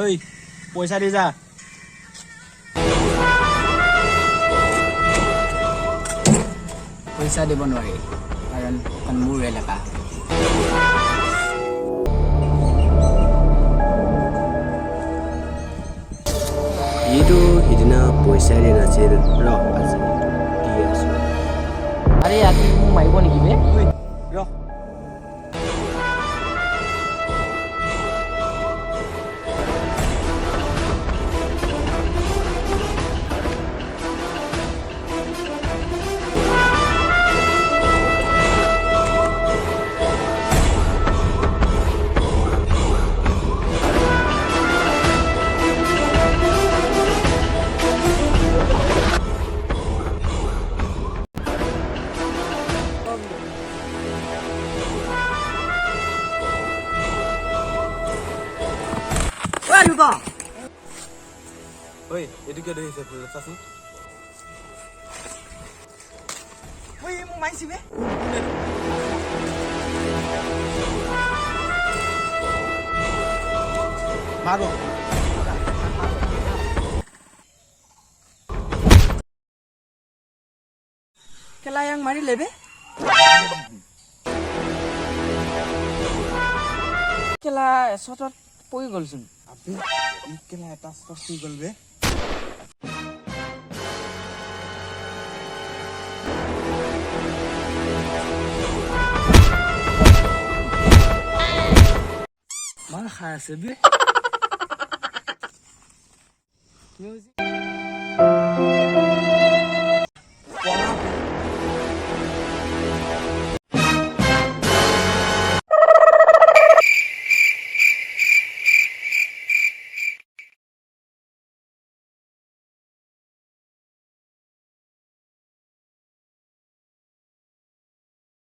ঐ পইচা দি যা পইচা দিব নোৱাৰি কাৰণ এখন মোৰ এলেকা ইটো সিদিনা পইচা দিয়া নাছিল ৰ আজি দি আছো আৰে আজি মোক মাৰিব নেকি বে ঐ ৰ ঐ এইটো কিয় দেখিছে চাচোন ঐ মোক মাৰিছি বে মাৰো কেলা yang মাৰিলে বে কেলা এচটত পৰি গ'লচোন আবে ই কেলা এটা ষ্টপ হৈ গ'ল বে মাৰ খাই আছে বে মিউজিক